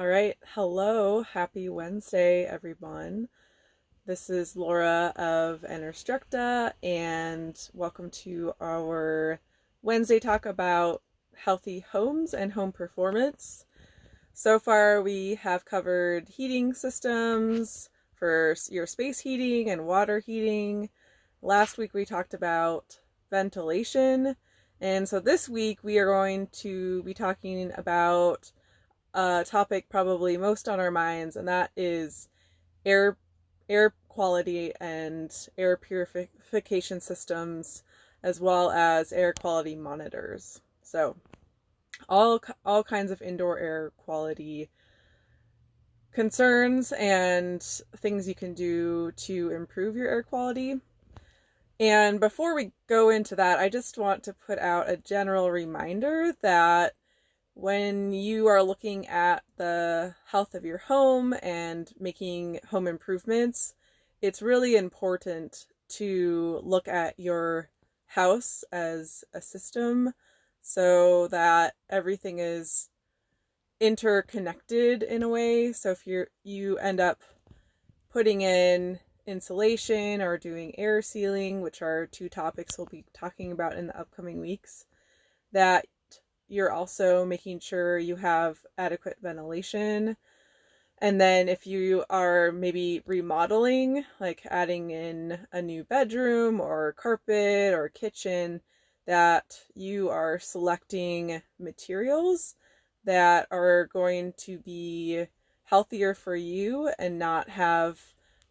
All right. Hello. Happy Wednesday, everyone. This is Laura of Enerstructa, and welcome to our Wednesday talk about healthy homes and home performance. So far, we have covered heating systems for your space heating and water heating. Last week, we talked about ventilation. And so this week, we are going to be talking about a topic probably most on our minds, and that is air air quality and air purification systems, as well as air quality monitors. So all kinds of indoor air quality concerns and things you can do to improve your air quality. And before we go into that, I just want to put out a general reminder that when you are looking at the health of your home and making home improvements, it's really important to look at your house as a system so that everything is interconnected in a way. So if you end up putting in insulation or doing air sealing, which are two topics we'll be talking about in the upcoming weeks, that you're also making sure you have adequate ventilation. And then if you are maybe remodeling, like adding in a new bedroom or carpet or kitchen, that you are selecting materials that are going to be healthier for you and not have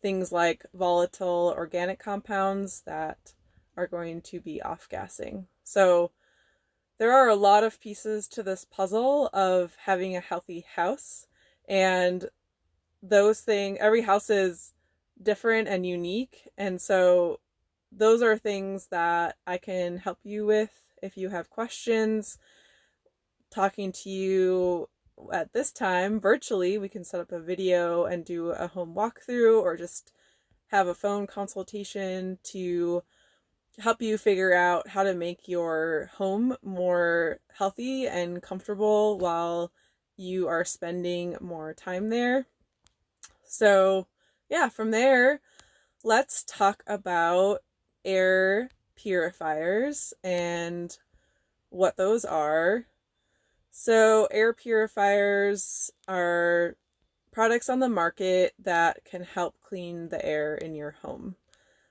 things like volatile organic compounds that are going to be off-gassing. So there are a lot of pieces to this puzzle of having a healthy house, and every house is different and unique, and so those are things that I can help you with if you have questions. Talking to you at this time virtually, we can set up a video and do a home walkthrough, or just have a phone consultation to help you figure out how to make your home more healthy and comfortable while you are spending more time there. So yeah, from there, let's talk about air purifiers and what those are. So air purifiers are products on the market that can help clean the air in your home.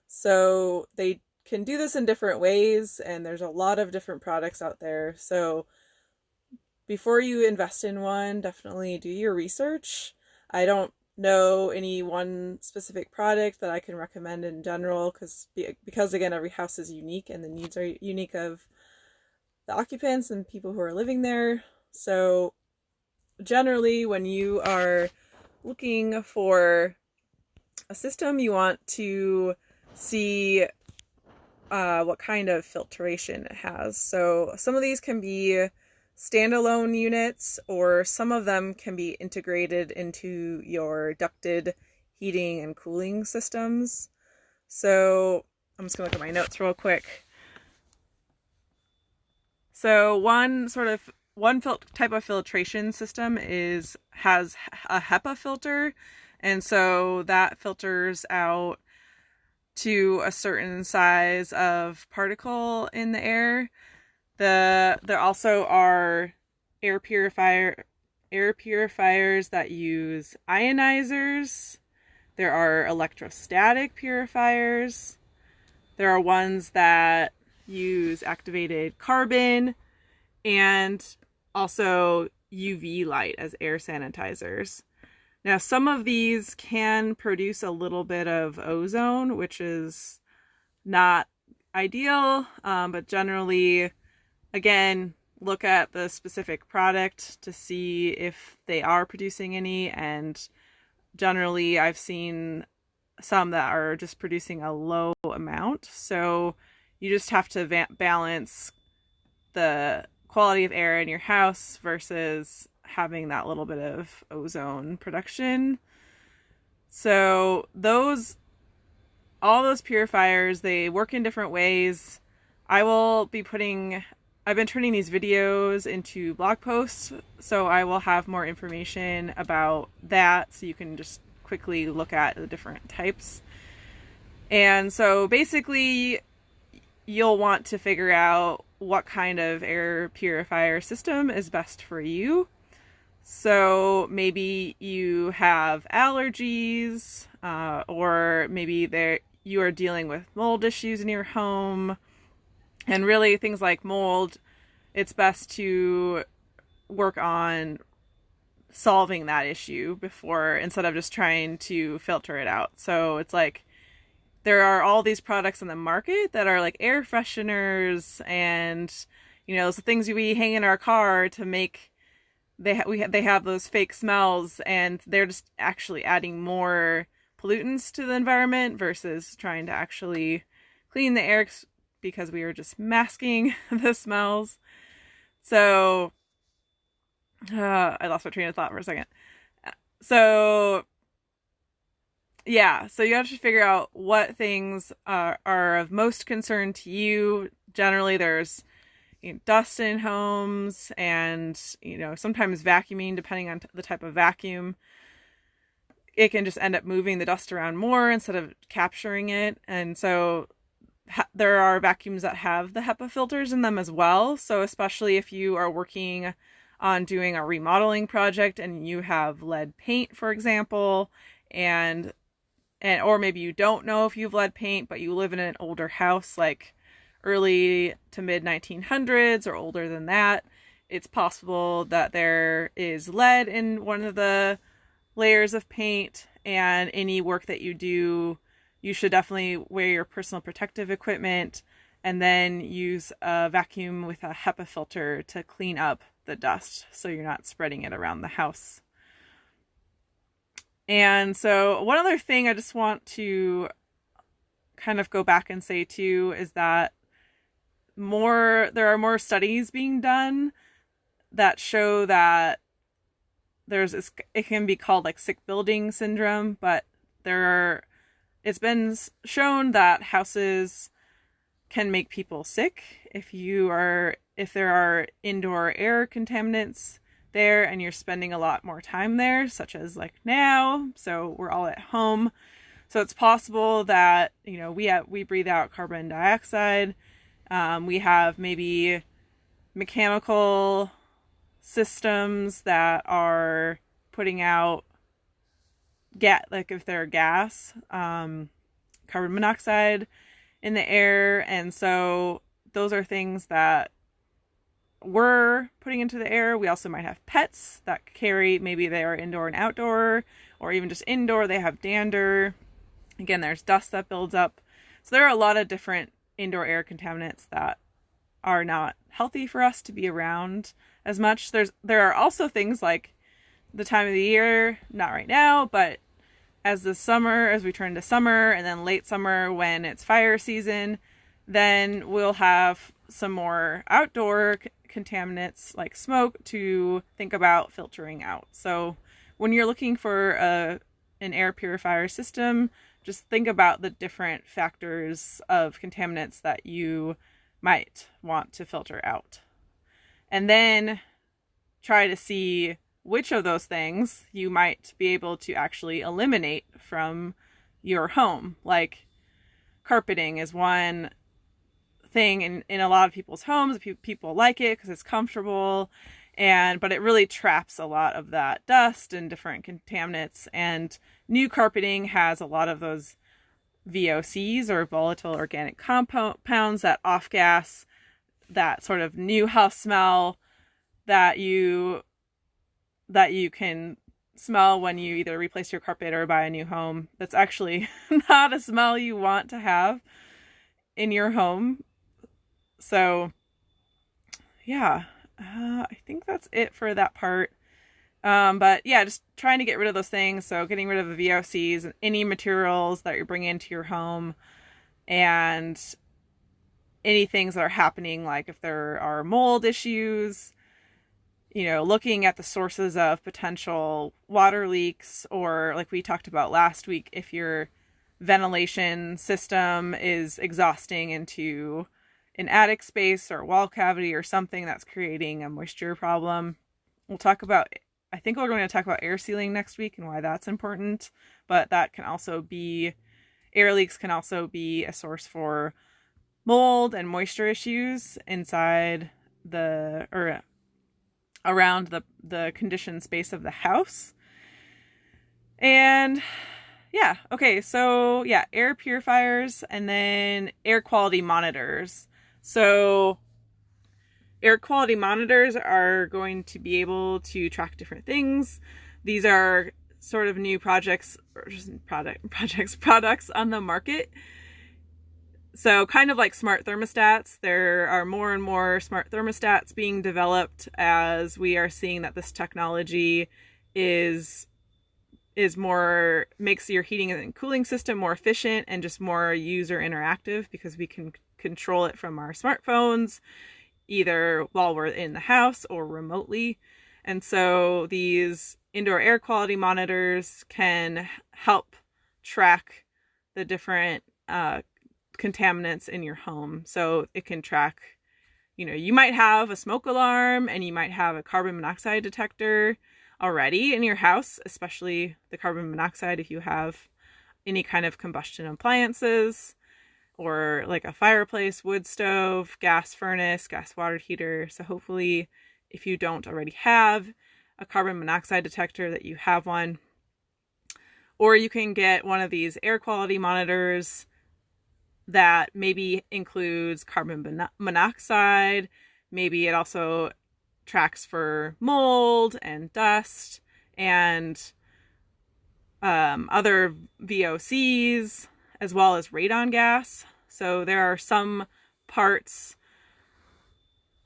So they can do this in different ways, and there's a lot of different products out there. So before you invest in one, definitely do your research. I don't know any one specific product that I can recommend in general, because again, every house is unique and the needs are unique of the occupants and people who are living there. So generally, when you are looking for a system, you want to see what kind of filtration it has. So some of these can be standalone units, or some of them can be integrated into your ducted heating and cooling systems. So I'm just gonna look at my notes real quick. So one type of filtration system has a HEPA filter, and so that filters out to a certain size of particle in the air. There also are air purifiers that use ionizers. There are electrostatic purifiers. There are ones that use activated carbon, and also UV light as air sanitizers. Now, some of these can produce a little bit of ozone, which is not ideal, but generally, again, look at the specific product to see if they are producing any, and generally I've seen some that are just producing a low amount. So you just have to balance the quality of air in your house versus having that little bit of ozone production. So all those purifiers, they work in different ways. I will be putting I've been turning these videos into blog posts, so I will have more information about that, so you can just quickly look at the different types. And so basically, you'll want to figure out what kind of air purifier system is best for you. So maybe you have allergies, or maybe you are dealing with mold issues in your home. And really, things like mold, it's best to work on solving that issue instead of just trying to filter it out. So it's like there are all these products on the market that are like air fresheners and, the things we hang in our car to make, they have those fake smells, and they're just actually adding more pollutants to the environment versus trying to actually clean the air, because we are just masking the smells. So, I lost my train of thought for a second. So, yeah, so you have to figure out what things are of most concern to you. Generally, there's dust in homes, and sometimes vacuuming, depending on the type of vacuum, it can just end up moving the dust around more instead of capturing it. And so there are vacuums that have the HEPA filters in them as well. So especially if you are working on doing a remodeling project and you have lead paint, for example, and or maybe you don't know if you have lead paint, but you live in an older house, like early to mid 1900s or older than that, it's possible that there is lead in one of the layers of paint, and any work that you do, you should definitely wear your personal protective equipment and then use a vacuum with a HEPA filter to clean up the dust so you're not spreading it around the house. And so one other thing I just want to kind of go back and say too is that there are more studies being done that show that it can be called like sick building syndrome, but it's been shown that houses can make people sick if there are indoor air contaminants there and you're spending a lot more time there, such as like now, so we're all at home. So it's possible that, we breathe out carbon dioxide. We have maybe mechanical systems that are putting out like if they're gas, carbon monoxide in the air. And so those are things that we're putting into the air. We also might have pets that maybe they are indoor and outdoor, or even just indoor, they have dander. Again, there's dust that builds up. So there are a lot of different indoor air contaminants that are not healthy for us to be around as much. There are also things like the time of the year, not right now, but as we turn to summer and then late summer when it's fire season, then we'll have some more outdoor contaminants like smoke to think about filtering out. So when you're looking for an air purifier system, just think about the different factors of contaminants that you might want to filter out. And then try to see which of those things you might be able to actually eliminate from your home. Like carpeting is one thing in a lot of people's homes. People like it because it's comfortable, but it really traps a lot of that dust and different contaminants. And new carpeting has a lot of those VOCs, or volatile organic compounds, that off gas, that sort of new house smell that you can smell when you either replace your carpet or buy a new home. That's actually not a smell you want to have in your home. So yeah, I think that's it for that part. But yeah, just trying to get rid of those things. So getting rid of the VOCs and any materials that you're bringing into your home, and any things that are happening, like if there are mold issues, looking at the sources of potential water leaks, or like we talked about last week, if your ventilation system is exhausting into an attic space or a wall cavity or something that's creating a moisture problem. I think we're going to talk about air sealing next week and why that's important, but that can also be, air leaks can also be a source for mold and moisture issues inside or around the conditioned space of the house. And yeah, okay, so yeah, air purifiers and then air quality monitors. So air quality monitors are going to be able to track different things. These are sort of new products on the market. So kind of like smart thermostats, there are more and more smart thermostats being developed as we are seeing that this technology makes your heating and cooling system more efficient and just more user interactive, because we can control it from our smartphones, either while we're in the house or remotely. And so these indoor air quality monitors can help track the different contaminants in your home. So it can track, you might have a smoke alarm and you might have a carbon monoxide detector already in your house, especially the carbon monoxide if you have any kind of combustion appliances, or like a fireplace, wood stove, gas furnace, gas water heater. So hopefully if you don't already have a carbon monoxide detector, that you have one. Or you can get one of these air quality monitors that maybe includes carbon monoxide. Maybe it also tracks for mold and dust and other VOCs, as well as radon gas. So there are some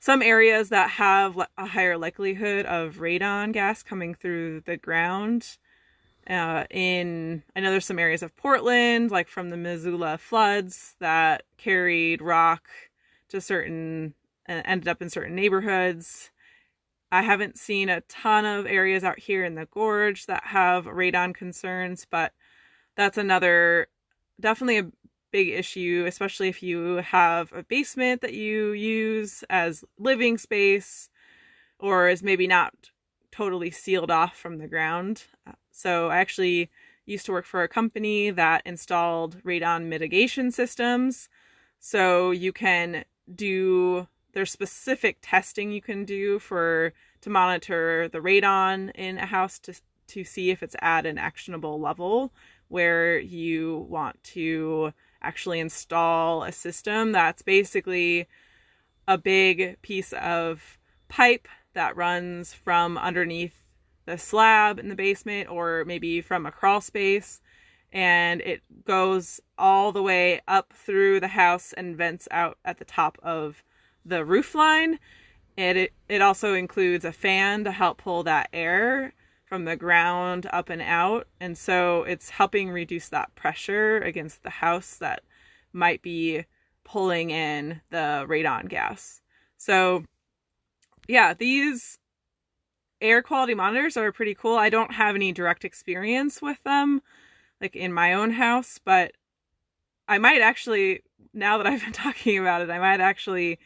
areas that have a higher likelihood of radon gas coming through the ground. I know there's some areas of Portland, like from the Missoula floods, that carried rock ended up in certain neighborhoods. I haven't seen a ton of areas out here in the gorge that have radon concerns, but that's definitely a big issue, especially if you have a basement that you use as living space or is maybe not totally sealed off from the ground. So I actually used to work for a company that installed radon mitigation systems. So there's specific testing you can do to monitor the radon in a house to see if it's at an actionable level where you want to actually install a system that's basically a big piece of pipe that runs from underneath the slab in the basement, or maybe from a crawl space, and it goes all the way up through the house and vents out at the top of the roof line. And it also includes a fan to help pull that air from the ground up and out. And so it's helping reduce that pressure against the house that might be pulling in the radon gas. So yeah, these air quality monitors are pretty cool. I don't have any direct experience with them, like in my own house, but I might actually, now that I've been talking about it, I might actually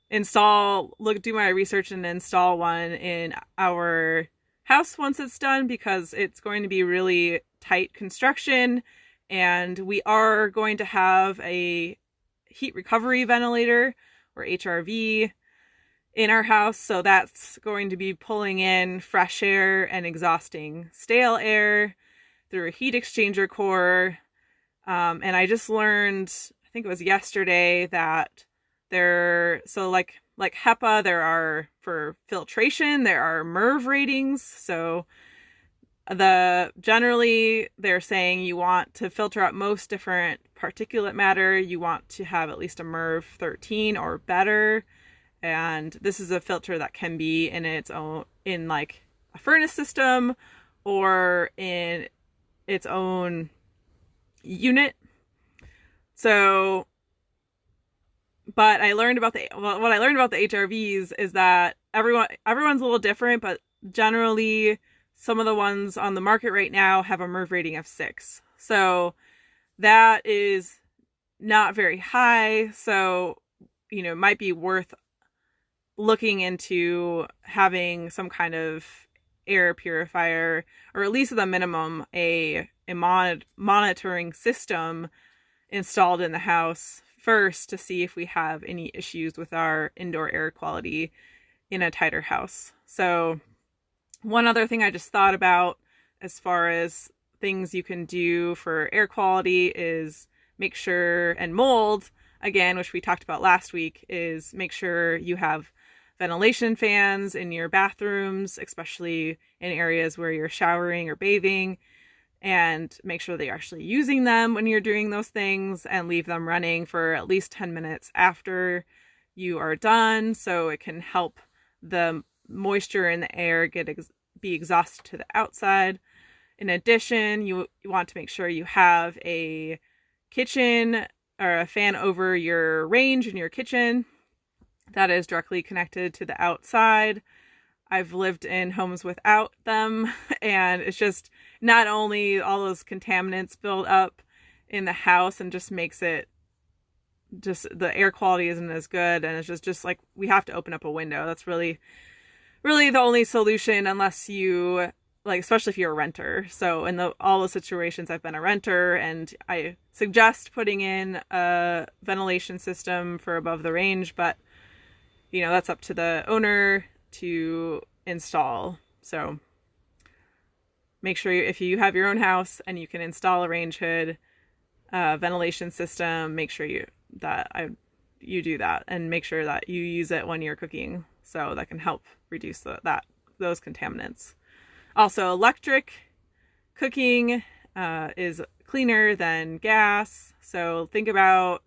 do my research and install one in our house once it's done, because it's going to be really tight construction, and we are going to have a heat recovery ventilator, or HRV, in our house. So that's going to be pulling in fresh air and exhausting stale air through a heat exchanger core. And I just learned, I think it was yesterday, that like HEPA, there are, for filtration, there are MERV ratings. So generally they're saying you want to filter out most different particulate matter. You want to have at least a MERV 13 or better. And this is a filter that can be in like a furnace system or in its own unit. So, but what I learned about the HRVs is that everyone's a little different, but generally some of the ones on the market right now have a MERV rating of 6. So that is not very high. So, might be worth looking into having some kind of air purifier, or at least at the minimum, a monitoring system installed in the house first to see if we have any issues with our indoor air quality in a tighter house. So one other thing I just thought about as far as things you can do for air quality is make sure, and mold, again, which we talked about last week, is make sure you have ventilation fans in your bathrooms, especially in areas where you're showering or bathing, and make sure that you're actually using them when you're doing those things, and leave them running for at least 10 minutes after you are done, so it can help the moisture in the air be exhausted to the outside. In addition, you want to make sure you have a kitchen or a fan over your range in your kitchen that is directly connected to the outside. I've lived in homes without them, and it's just not only all those contaminants build up in the house and just makes it, just the air quality isn't as good, and it's just like we have to open up a window. That's really the only solution, unless you, like, especially if you're a renter. So in all the situations I've been a renter, and I suggest putting in a ventilation system for above the range, but that's up to the owner to install. So make sure if you have your own house and you can install a range hood ventilation system, make sure you do that, and make sure that you use it when you're cooking, so that can help reduce those contaminants. Also, electric cooking is cleaner than gas, so think about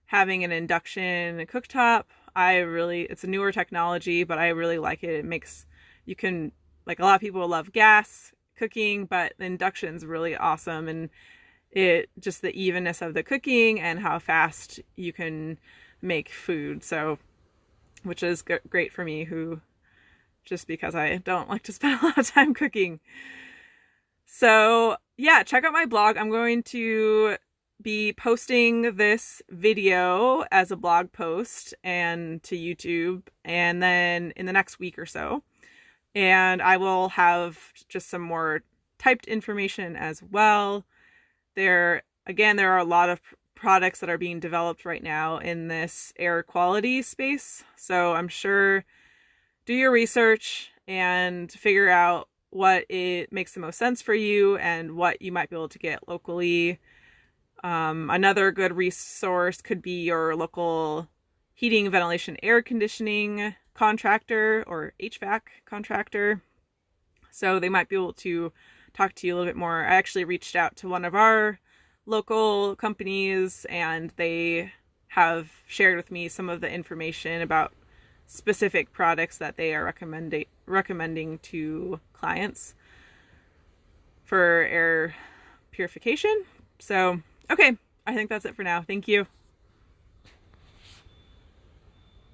having an induction cooktop. It's a newer technology, but I really like it. You can, like, a lot of people love gas cooking, but the induction's really awesome, and just the evenness of the cooking and how fast you can make food. So, which is great for me, just because I don't like to spend a lot of time cooking. So yeah, check out my blog. I'm going to be posting this video as a blog post and to YouTube, and then in the next week or so. And I will have just some more typed information as well. There are a lot of products that are being developed right now in this air quality space. So I'm sure, do your research and figure out what it makes the most sense for you and what you might be able to get locally. Another good resource could be your local heating, ventilation, air conditioning contractor or HVAC contractor. So they might be able to talk to you a little bit more. I actually reached out to one of our local companies, and they have shared with me some of the information about specific products that they are recommending to clients for air purification. So, okay, I think that's it for now. Thank you.